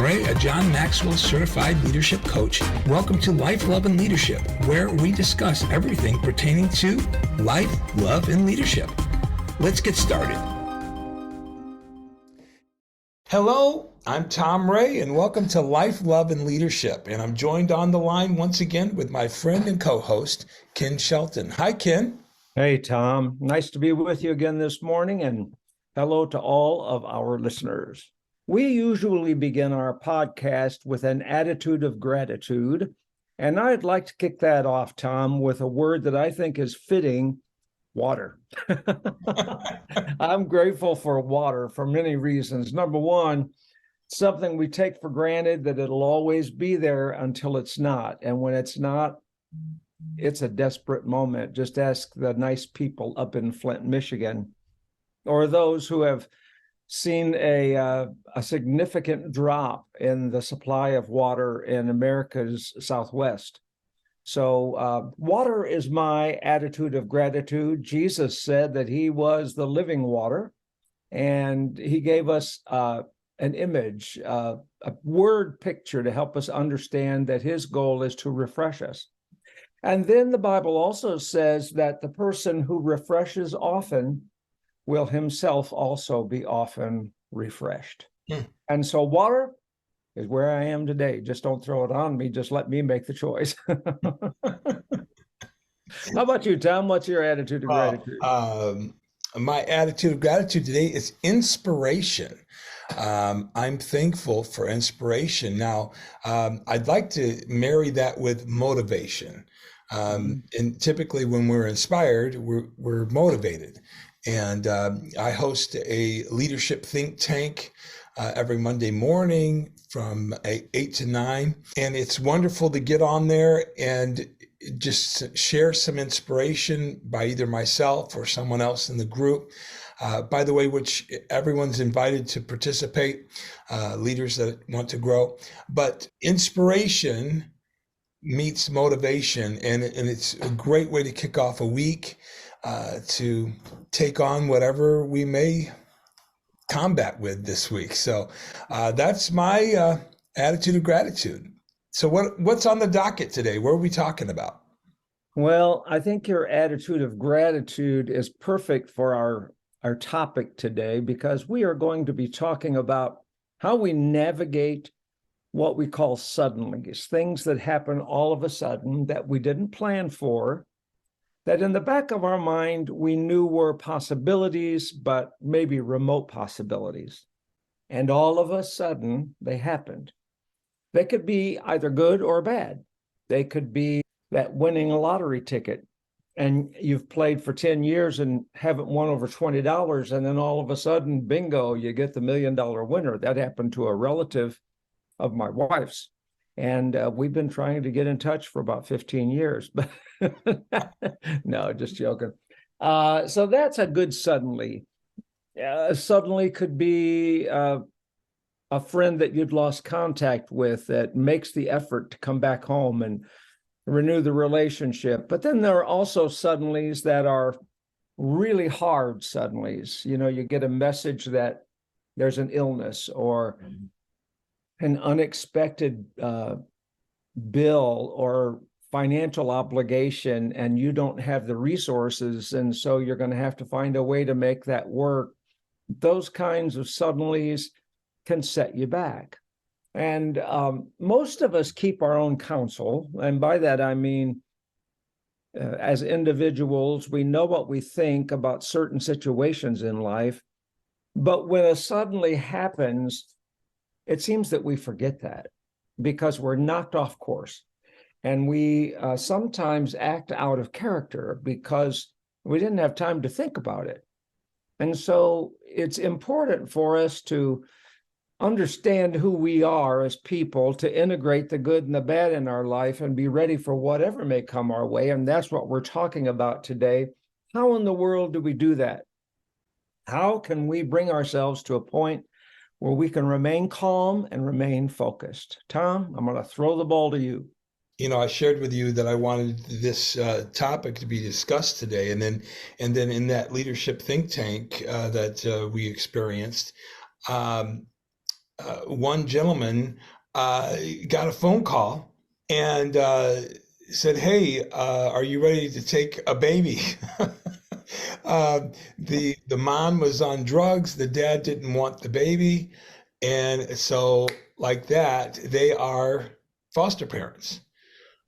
Ray, a John Maxwell certified leadership coach. Welcome to Life, Love, and Leadership, where we discuss everything pertaining to life, love, and leadership. Let's get started. Hello, I'm Tom Ray, and welcome to Life, Love, and Leadership. And I'm joined on the line once again with my friend and co-host, Ken Shelton. Hi, Ken. Hey, Tom. Nice to be with you again this morning, and hello to all of our listeners. We usually begin our podcast with an attitude of gratitude, and I'd like to kick that off, Tom, with a word that I think is fitting: water. I'm grateful for water for many reasons. Number one, something we take for granted that it'll always be there until it's not. And when it's not, it's a desperate moment. Just ask the nice people up in Flint, Michigan, or those who have seen a significant drop in the supply of water in America's Southwest. So water is my attitude of gratitude. Jesus said that he was the living water, and he gave us an image, a word picture to help us understand that his goal is to refresh us. And then the Bible also says that the person who refreshes often will himself also be often refreshed. And so water is where I am today. Just don't throw it on me. Just let me make the choice. How about you, Tom? What's your attitude of gratitude? My attitude of gratitude today is inspiration. I'm thankful for inspiration. Now, I'd like to marry that with motivation. And typically when we're inspired, we're motivated. And I host a leadership think tank every Monday morning from 8 to 9. And it's wonderful to get on there and just share some inspiration by either myself or someone else in the group. By the way, which everyone's invited to participate, leaders that want to grow. But inspiration meets motivation, and it's a great way to kick off a week, to take on whatever we may combat with this week. So that's my attitude of gratitude. So what's on the docket today? What are we talking about? Well, I think your attitude of gratitude is perfect for our topic today, because we are going to be talking about how we navigate what we call suddenlies, things that happen all of a sudden that we didn't plan for, that in the back of our mind we knew were possibilities, but maybe remote possibilities. And all of a sudden they happened. They could be either good or bad. They could be that winning a lottery ticket, and you've played for 10 years and haven't won over $20, and then all of a sudden, bingo, you get the $1 million winner. That happened to a relative of my wife's. And we've been trying to get in touch for about 15 years, but no, just joking. So that's a good suddenly. Suddenly could be a friend that you'd lost contact with that makes the effort to come back home and renew the relationship. But then there are also suddenlies that are really hard suddenlies. You know, you get a message that there's an illness or an unexpected bill or financial obligation, and you don't have the resources, and so you're going to have to find a way to make that work. Those kinds of suddenlies can set you back. And most of us keep our own counsel, and by that I mean, as individuals, we know what we think about certain situations in life, but when a suddenly happens, it seems that we forget that because we're knocked off course. And we sometimes act out of character because we didn't have time to think about it. And so it's important for us to understand who we are as people, to integrate the good and the bad in our life and be ready for whatever may come our way. And that's what we're talking about today. How in the world do we do that? How can we bring ourselves to a point where we can remain calm and remain focused? Tom, I'm going to throw the ball to you. You know, I shared with you that I wanted this topic to be discussed today, and then in that leadership think tank that we experienced, one gentleman got a phone call and said, "Hey, are you ready to take a baby?" The mom was on drugs, the dad didn't want the baby, and so like that, they are foster parents.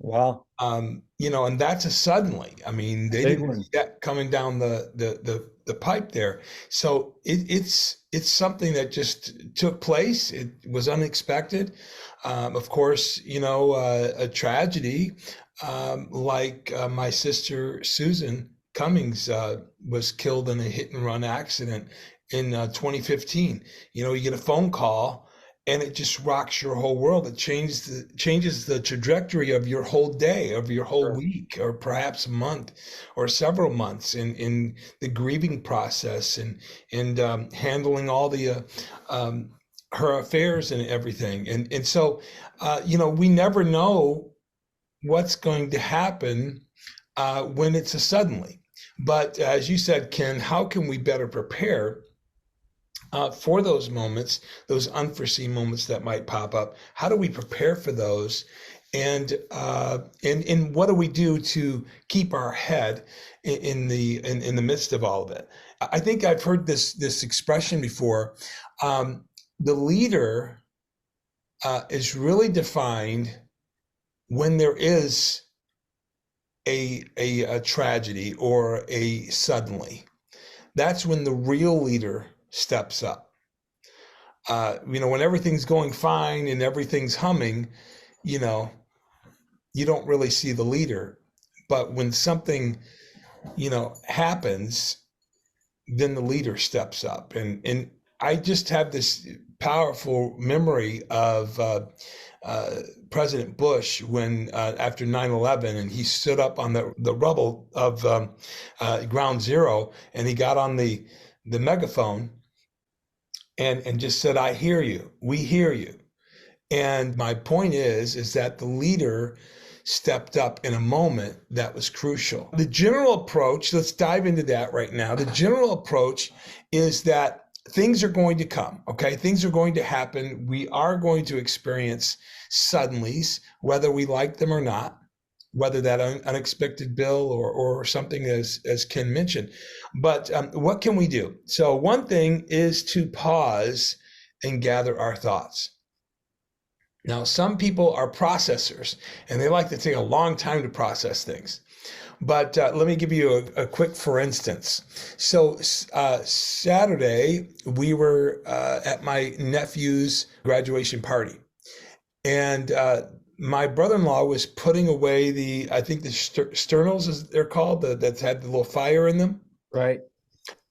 Wow. And that's a suddenly. I mean, they Big didn't one. see that coming down the pipe there. So it's something that just took place. It was unexpected. Of course, a tragedy, like my sister Susan Cummings was killed in a hit and run accident in 2015. You get a phone call and it just rocks your whole world. It changes the trajectory of your whole day, of your whole Sure. week, or perhaps a month, or several months in the grieving process and handling all the her affairs and everything. And so, we never know what's going to happen when it's a suddenly. But as you said, Ken, how can we better prepare for those moments, those unforeseen moments that might pop up? How do we prepare for those? And what do we do to keep our head in the midst of all of it? I think I've heard this expression before. The leader is really defined when there is a tragedy or a suddenly. That's when the real leader steps up. When everything's going fine and everything's humming, you don't really see the leader. But when something, happens, then the leader steps up. And I just have this powerful memory of President Bush when after 9/11, and he stood up on the rubble of Ground Zero, and he got on the megaphone and just said, "I hear you. We hear you." And my point is that the leader stepped up in a moment that was crucial. The general approach, let's dive into that right now. The general approach is that things are going to come, okay? Things are going to happen. We are going to experience suddenlies, whether we like them or not, whether that unexpected bill or something as Ken mentioned. But what can we do? So one thing is to pause and gather our thoughts. Now, some people are processors, and they like to take a long time to process things. But let me give you a quick for instance. So Saturday, we were at my nephew's graduation party. And my brother-in-law was putting away I think the sternals, as they're called, that had the little fire in them. Right.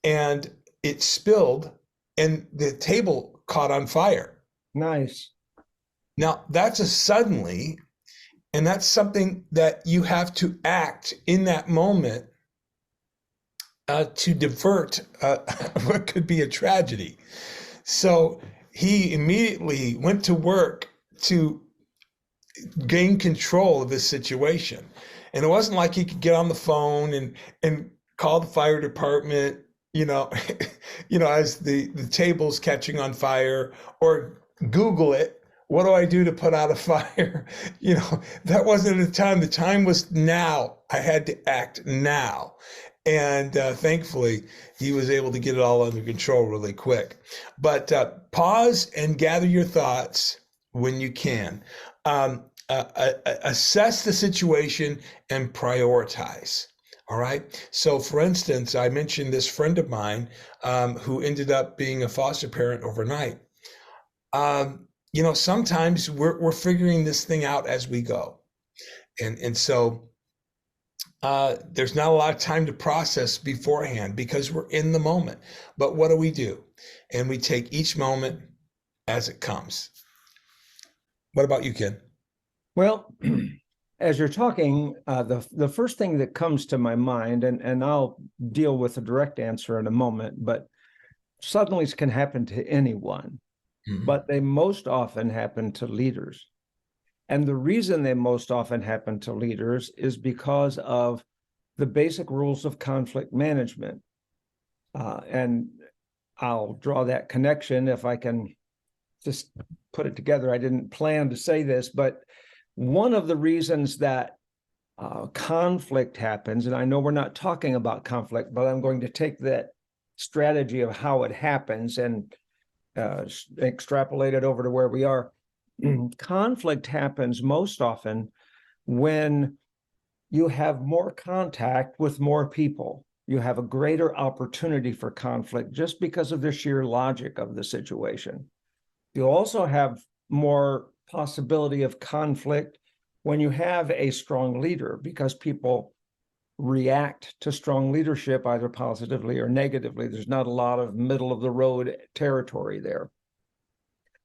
And it spilled, and the table caught on fire. Nice. Now, that's a suddenly, and that's something that you have to act in that moment to divert what could be a tragedy. So he immediately went to work to gain control of this situation. And it wasn't like he could get on the phone and call the fire department, as the table's catching on fire, or Google it. What do I do to put out a fire? That wasn't the time. The time was now. I had to act now. And thankfully, he was able to get it all under control really quick. But pause and gather your thoughts when you can. Assess the situation and prioritize. All right. So, for instance, I mentioned this friend of mine who ended up being a foster parent overnight. Sometimes we're figuring this thing out as we go. And so there's not a lot of time to process beforehand because we're in the moment. But what do? And we take each moment as it comes. What about you, Ken? Well, as you're talking, the first thing that comes to my mind, and I'll deal with a direct answer in a moment, but suddenlies can happen to anyone. But they most often happen to leaders. And the reason they most often happen to leaders is because of the basic rules of conflict management. And I'll draw that connection if I can just put it together. I didn't plan to say this, but one of the reasons that conflict happens, and I know we're not talking about conflict, but I'm going to take that strategy of how it happens and extrapolate it over to where we are. Conflict happens most often when you have more contact with more people. You have a greater opportunity for conflict just because of the sheer logic of the situation. You also have more possibility of conflict when you have a strong leader, because people react to strong leadership either positively or negatively. There's not a lot of middle of the road territory there.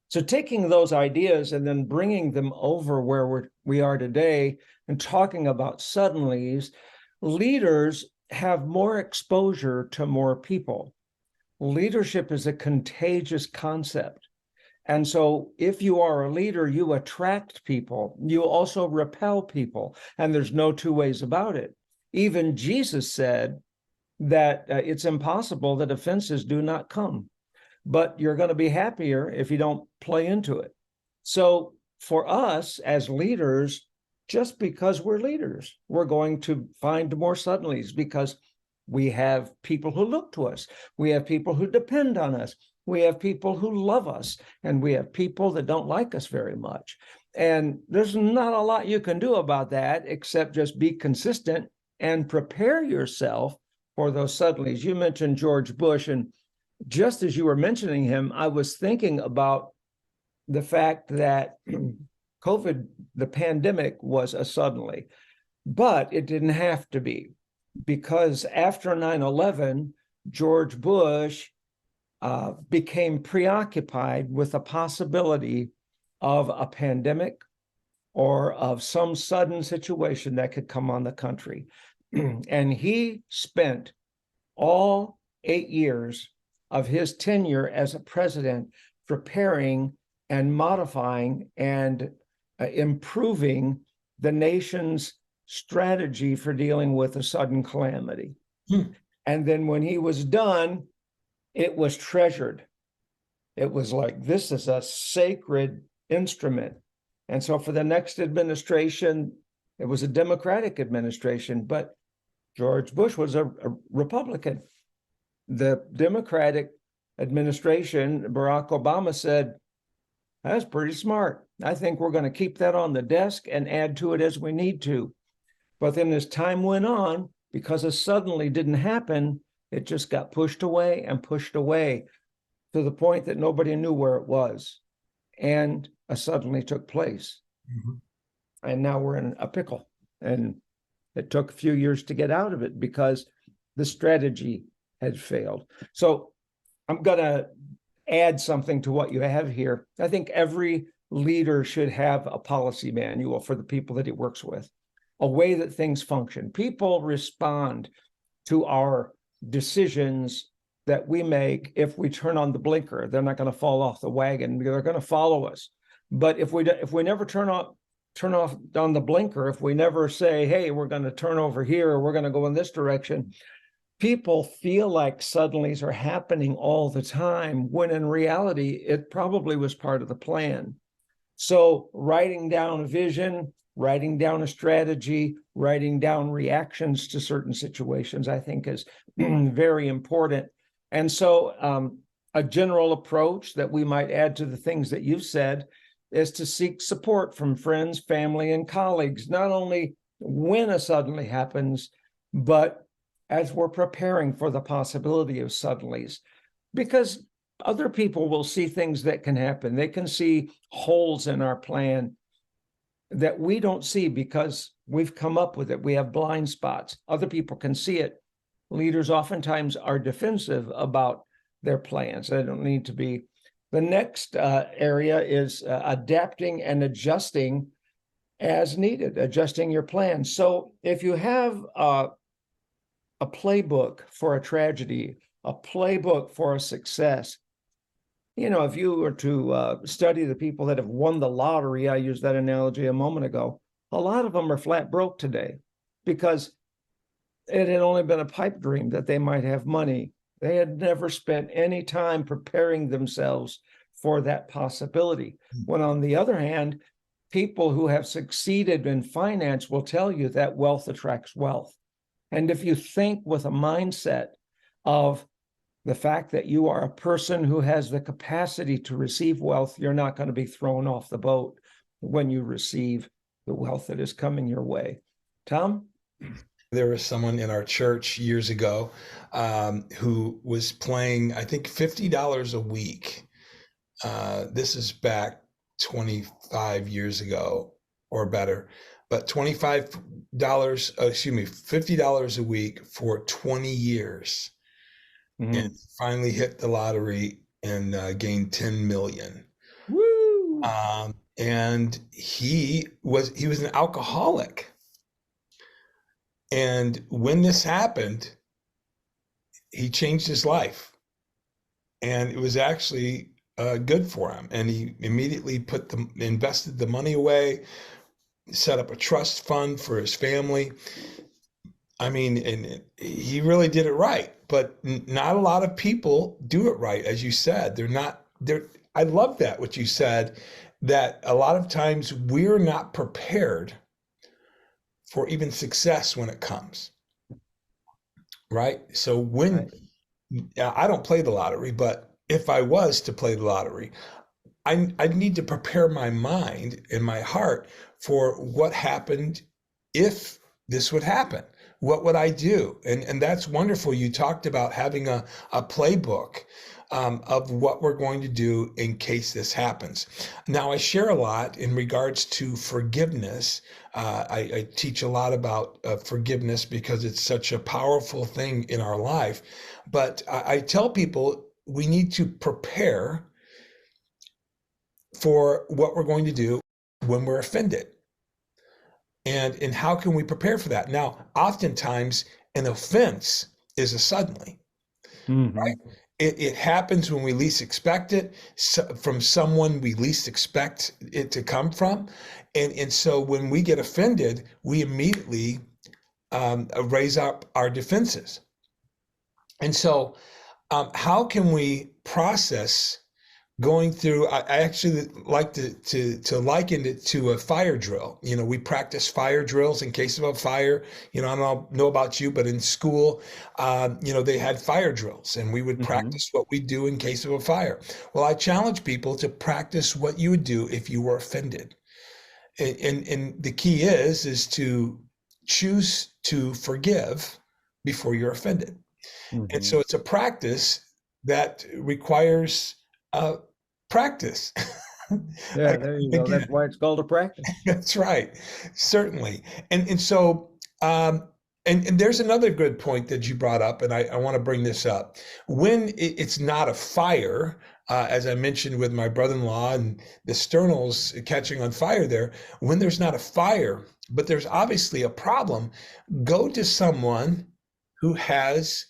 So taking those ideas and then bringing them over where we are today and talking about suddenlies, leaders have more exposure to more people. Leadership is a contagious concept. And so if you are a leader, you attract people. You also repel people. And there's no two ways about it. Even Jesus said that it's impossible that offenses do not come, but you're going to be happier if you don't play into it. So for us as leaders, just because we're leaders, we're going to find more suddenlies because we have people who look to us. We have people who depend on us. We have people who love us, and we have people that don't like us very much. And there's not a lot you can do about that except just be consistent and prepare yourself for those suddenlies. You mentioned George Bush, and just as you were mentioning him, I was thinking about the fact that COVID, the pandemic, was a suddenly, but it didn't have to be, because after 9/11, George Bush became preoccupied with the possibility of a pandemic or of some sudden situation that could come on the country. And he spent all 8 years of his tenure as a president preparing and modifying and improving the nation's strategy for dealing with a sudden calamity. And then when he was done, it was treasured. It was like, this is a sacred instrument. And so for the next administration, it was a Democratic administration, but George Bush was a Republican. The Democratic administration, Barack Obama said, that's pretty smart. I think we're going to keep that on the desk and add to it as we need to. But then as time went on, because it suddenly didn't happen, it just got pushed away and pushed away to the point that nobody knew where it was. And a suddenly took place. Mm-hmm. And now we're in a pickle. And it took a few years to get out of it because the strategy had failed. So I'm going to add something to what you have here. I think every leader should have a policy manual for the people that he works with, a way that things function. People respond to our decisions that we make. If we turn on the blinker, they're not going to fall off the wagon. They're going to follow us. But if we never turn off on the blinker, if we never say, hey, we're going to turn over here, or we're going to go in this direction, people feel like suddenlies are happening all the time, when in reality, it probably was part of the plan. So writing down a vision, writing down a strategy, writing down reactions to certain situations, I think is very important. And so a general approach that we might add to the things that you've said is to seek support from friends, family, and colleagues, not only when a suddenly happens, but as we're preparing for the possibility of suddenlies, because other people will see things that can happen. They can see holes in our plan that we don't see because we've come up with it. We have blind spots. Other people can see it. Leaders oftentimes are defensive about their plans. They don't need to be. The next area is adapting and adjusting as needed, adjusting your plan. So if you have a playbook for a tragedy, a playbook for a success, you know, if you were to study the people that have won the lottery, I used that analogy a moment ago, a lot of them are flat broke today because it had only been a pipe dream that they might have money. They had never spent any time preparing themselves for that possibility. When on the other hand, people who have succeeded in finance will tell you that wealth attracts wealth. And if you think with a mindset of the fact that you are a person who has the capacity to receive wealth, you're not going to be thrown off the boat when you receive the wealth that is coming your way. Tom? There was someone in our church years ago who was playing, I think, $50 a week. This is back 25 years ago or better, but $50 a week for 20 years. And finally hit the lottery and gained 10 million. Woo! And he was an alcoholic. And when this happened, he changed his life, and it was actually good for him. And he immediately invested the money away, set up a trust fund for his family. I mean, and he really did it right, but not a lot of people do it right. As you said, I love that, what you said, that a lot of times we're not prepared for even success when it comes, right? So I don't play the lottery, but if I was to play the lottery, I'd need to prepare my mind and my heart for what happened if this would happen. What would I do? And that's wonderful. You talked about having a playbook of what we're going to do in case this happens. Now, I share a lot in regards to forgiveness. I teach a lot about forgiveness because it's such a powerful thing in our life. But I tell people we need to prepare for what we're going to do when we're offended. And how can we prepare for that? Now, oftentimes an offense is a suddenly, right? It happens when we least expect it, from someone we least expect it to come from. And so when we get offended, we immediately raise up our defenses. And so how can we process going through? I actually like to liken it to a fire drill. You know, we practice fire drills in case of a fire. You know, I don't know about you, but in school, they had fire drills, and we would practice what we do in case of a fire. Well, I challenge people to practice what you would do if you were offended. And the key is to choose to forgive before you're offended. And so it's a practice that requires practice. Yeah, there you go. That's why it's called a practice. That's right. Certainly. And so, and there's another good point that you brought up, and I want to bring this up. When it's not a fire, as I mentioned with my brother-in-law and the sternals catching on fire there, when there's not a fire, but there's obviously a problem, go to someone who has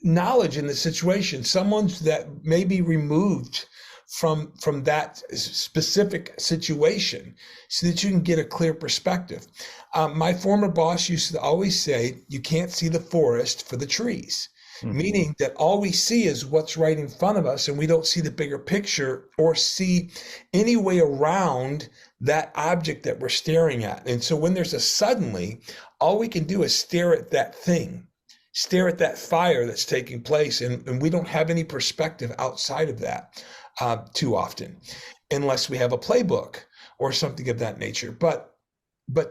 knowledge in the situation, someone that may be removed from that specific situation, so that you can get a clear perspective. My former boss used to always say, you can't see the forest for the trees, meaning that all we see is what's right in front of us, and we don't see the bigger picture or see any way around that object that we're staring at. And so when there's a suddenly, all we can do is stare at that thing, stare at that fire that's taking place, and we don't have any perspective outside of that too often, unless we have a playbook or something of that nature. But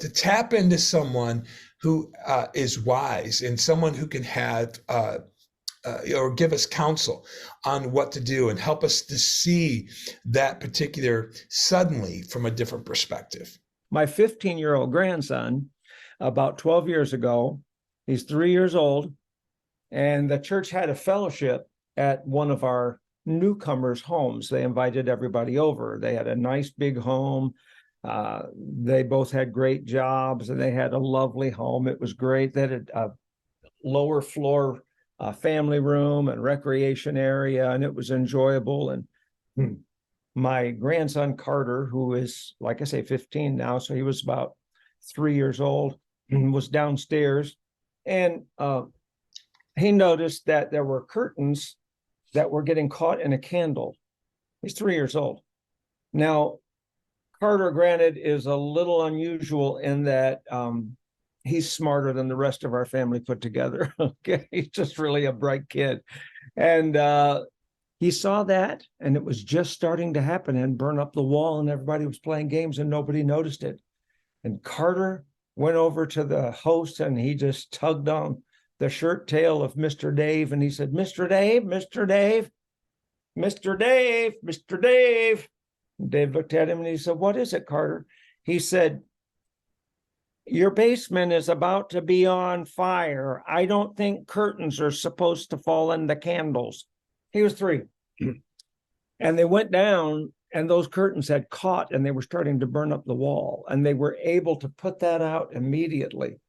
to tap into someone who is wise, and someone who can have or give us counsel on what to do and help us to see that particular suddenly from a different perspective. My 15-year-old grandson, about 12 years ago, he's 3 years old, and the church had a fellowship at one of our newcomers' homes. They invited everybody over. They had a nice big home. They both had great jobs, and they had a lovely home. It was great. They had a lower floor family room and recreation area, and it was enjoyable. And my grandson, Carter, who is, like I say, 15 now, so he was about 3 years old, was downstairs, and he noticed that there were curtains that were getting caught in a candle. He's 3 years old. Now, Carter, granted, is a little unusual in that he's smarter than the rest of our family put together. Okay, he's just really a bright kid. And he saw that, and it was just starting to happen and burn up the wall, and everybody was playing games and nobody noticed it. And Carter went over to the host and he just tugged on the shirt tail of Mr. Dave, and he said, "Mr. Dave, Mr. Dave, Mr. Dave, Mr. Dave." And Dave looked at him and he said, "What is it, Carter?" He said, "Your basement is about to be on fire. I don't think curtains are supposed to fall in the candles." He was 3. And they went down, and those curtains had caught and they were starting to burn up the wall. And they were able to put that out immediately.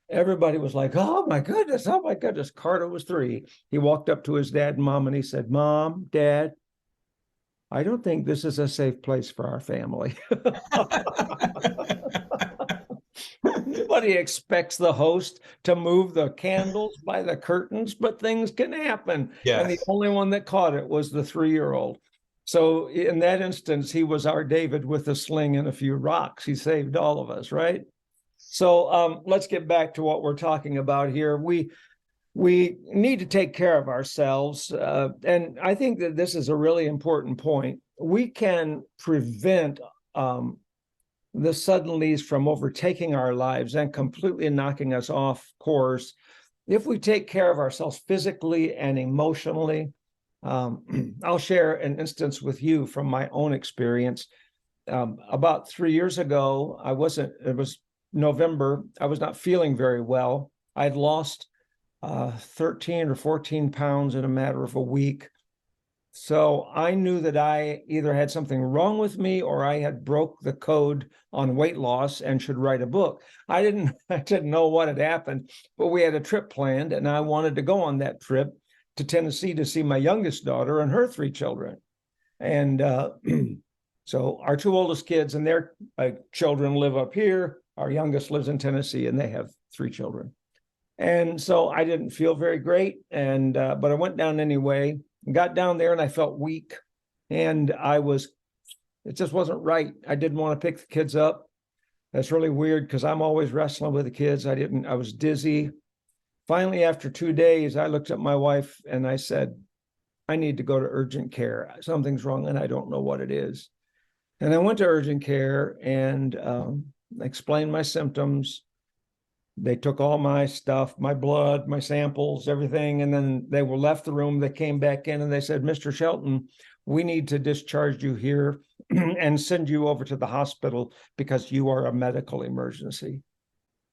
Everybody was like, "Oh my goodness, oh my goodness." Carter was 3. He walked up to his dad and mom and he said, "Mom, Dad, I don't think this is a safe place for our family." Nobody expects the host to move the candles by the curtains, but things can happen. Yes. And the only one that caught it was the 3-year-old. So in that instance, he was our David with a sling and a few rocks. He saved all of us, right? So let's get back to what we're talking about here. We need to take care of ourselves. And I think that this is a really important point. We can prevent the suddenlies from overtaking our lives and completely knocking us off course if we take care of ourselves physically and emotionally. I'll share an instance with you from my own experience. About 3 years ago, it was November, I was not feeling very well. I'd lost 13 or 14 pounds in a matter of a week. So I knew that I either had something wrong with me or I had broke the code on weight loss and should write a book. I didn't know what had happened, but we had a trip planned and I wanted to go on that trip to Tennessee to see my youngest daughter and her 3 children. And so our 2 oldest kids and their children live up here. Our youngest lives in Tennessee and they have 3 children. And so I didn't feel very great, but I went down anyway. Got down there and I felt weak, and it just wasn't right. I didn't want to pick the kids up. That's really weird because I'm always wrestling with the kids. I was dizzy. Finally, after 2 days, I looked at my wife and I said, "I need to go to urgent care. Something's wrong and I don't know what it is." And I went to urgent care and explained my symptoms. They took all my stuff, my blood, my samples, everything, and then they were left the room. They came back in and they said, "Mr. Shelton, we need to discharge you here and send you over to the hospital because you are a medical emergency."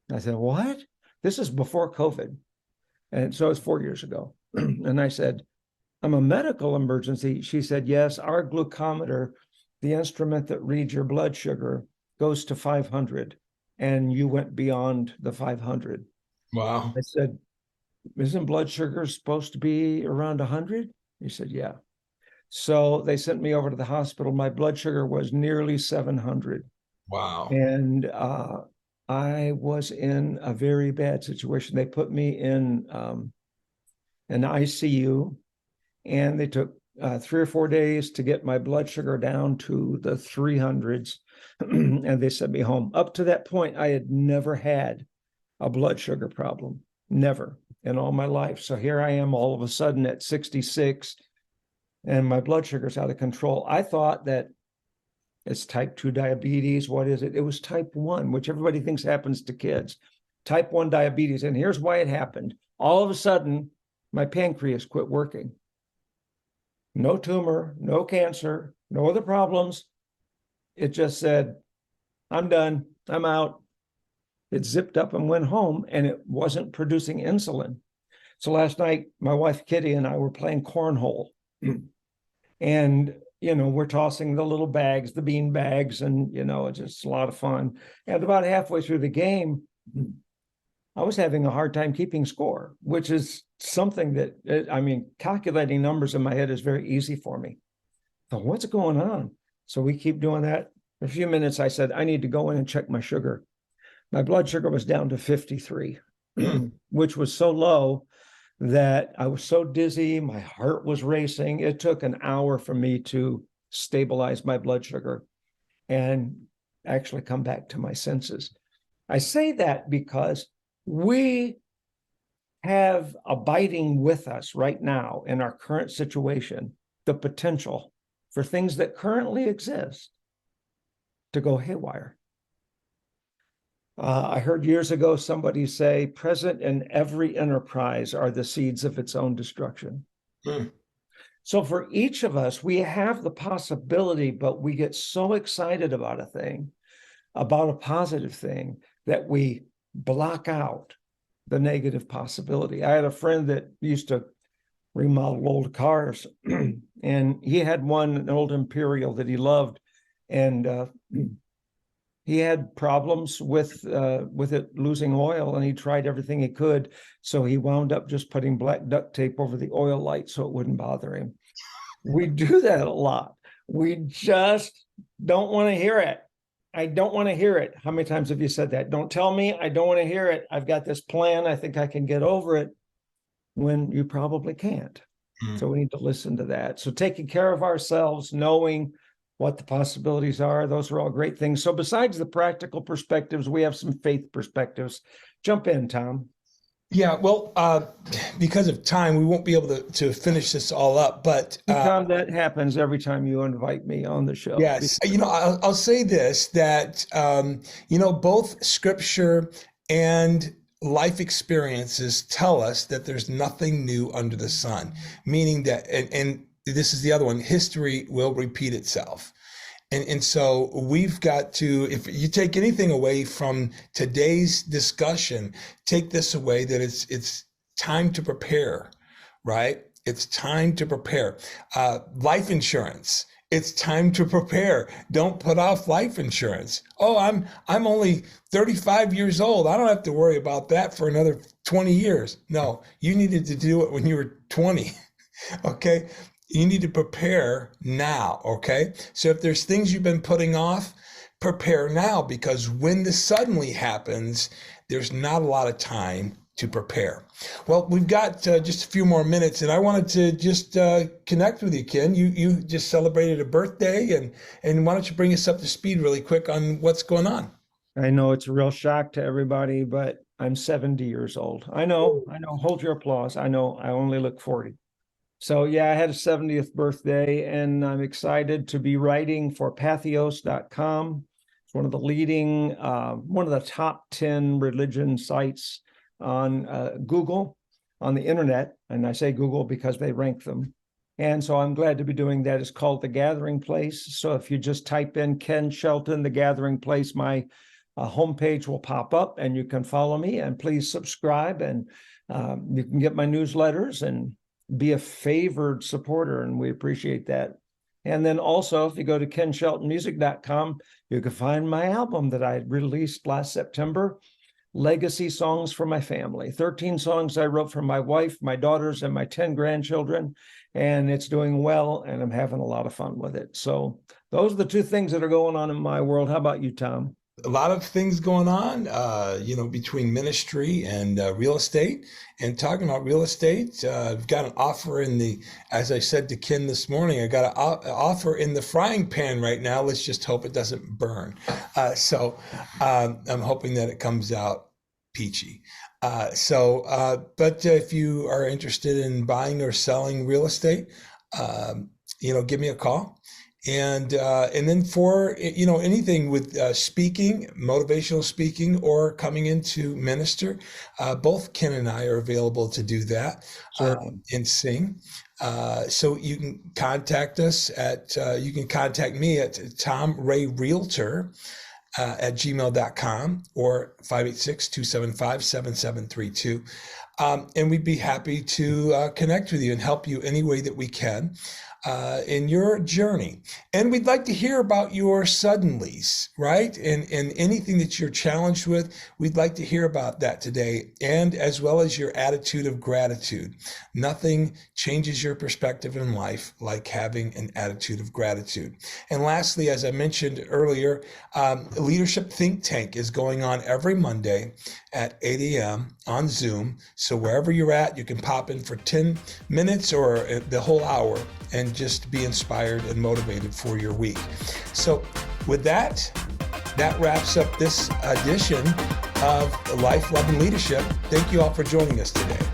I said, "What?" This is before COVID. And so it's 4 years ago. And I said, "I'm a medical emergency." She said, "Yes, our glucometer, the instrument that reads your blood sugar, goes to 500. And you went beyond the 500. Wow. I said, "Isn't blood sugar supposed to be around 100? He said, "Yeah." So they sent me over to the hospital. My blood sugar was nearly 700. Wow. And I was in a very bad situation. They put me in an ICU, and they took 3 or 4 days to get my blood sugar down to the 300s. And they sent me home. Up to that point, I had never had a blood sugar problem, never in all my life. So here I am all of a sudden at 66 and my blood sugar's out of control. I thought that it's type 2 diabetes. What is it? It was type 1, which everybody thinks happens to kids. Type 1 diabetes. And here's why it happened. All of a sudden, my pancreas quit working. No tumor, no cancer, no other problems. It just said, "I'm done, I'm out." It zipped up and went home, and it wasn't producing insulin. So last night, my wife Kitty and I were playing cornhole. And, we're tossing the little bags, the bean bags, and, it's just a lot of fun. And about halfway through the game, I was having a hard time keeping score, which is something that, calculating numbers in my head is very easy for me. So what's going on? So we keep doing that. In a few minutes, I said, "I need to go in and check my sugar." My blood sugar was down to 53, which was so low that I was so dizzy. My heart was racing. It took an hour for me to stabilize my blood sugar, and actually come back to my senses. I say that because we have abiding with us right now in our current situation the potential for things that currently exist to go haywire. I heard years ago somebody say, present in every enterprise are the seeds of its own destruction. So for each of us, we have the possibility, but we get so excited about a thing, about a positive thing, that we block out the negative possibility. I had a friend that used to remodel old cars, and he had an old Imperial that he loved, and he had problems with it losing oil, and he tried everything he could. So he wound up just putting black duct tape over the oil light so it wouldn't bother him. We do that a lot. We just don't want to hear it. I don't want to hear it. How many times have you said that? Don't tell me. I don't want to hear it. I've got this plan. I think I can get over it, when you probably can't. So we need to listen to that. So taking care of ourselves, knowing what the possibilities are, those are all great things. So besides the practical perspectives, we have some faith perspectives. Jump in, Tom. Yeah, well, because of time, we won't be able to finish this all up. But Tom, that happens every time you invite me on the show. Yes, I'll say this, that both Scripture and life experiences tell us that there's nothing new under the sun, meaning that, and this is the other one, history will repeat itself. And so we've got to, if you take anything away from today's discussion, take this away, that it's time to prepare, right? It's time to prepare. Life insurance, it's time to prepare. Don't put off life insurance. Oh, I'm only 35 years old. I don't have to worry about that for another 20 years. No, you needed to do it when you were 20. Okay? You need to prepare now, okay? So if there's things you've been putting off, prepare now, because when this suddenly happens, there's not a lot of time to prepare. Well, we've got just a few more minutes, and I wanted to just connect with you, Ken. You just celebrated a birthday, and why don't you bring us up to speed really quick on what's going on? I know it's a real shock to everybody, but I'm 70 years old. I know, hold your applause. I know I only look 40. So yeah, I had a 70th birthday, and I'm excited to be writing for Patheos.com. It's one of the leading, one of the top 10 religion sites on Google, on the internet. And I say Google because they rank them. And so I'm glad to be doing that. It's called The Gathering Place. So if you just type in Ken Shelton, The Gathering Place, my homepage will pop up, and you can follow me, and please subscribe, and you can get my newsletters and be a favored supporter, and we appreciate that. And then also, if you go to KenSheltonMusic.com, you can find my album that I released last September, Legacy Songs for My Family. 13 songs I wrote for my wife, my daughters, and my 10 grandchildren, and it's doing well, and I'm having a lot of fun with it. So those are the two things that are going on in my world. How about you, Tom? A lot of things going on, between ministry and real estate. And talking about real estate, I've got an offer as I said to Ken this morning, I got an offer in the frying pan right now. Let's just hope it doesn't burn. So I'm hoping that it comes out peachy. But if you are interested in buying or selling real estate, give me a call. And then for, anything with speaking, motivational speaking, or coming in to minister, both Ken and I are available to do that. Sure. And sing. So you can contact us you can contact me at TomReaRealtor at gmail.com or 586-275-7732. And we'd be happy to connect with you and help you any way that we can in your journey. And we'd like to hear about your suddenlies, right? And anything that you're challenged with, we'd like to hear about that today, and as well as your attitude of gratitude. Nothing changes your perspective in life like having an attitude of gratitude. And lastly, as I mentioned earlier, Leadership Think Tank is going on every Monday at 8 a.m. on Zoom. So wherever you're at, you can pop in for 10 minutes or the whole hour and just be inspired and motivated for your week. So with that wraps up this edition of Life, Love, and Leadership. Thank you all for joining us today.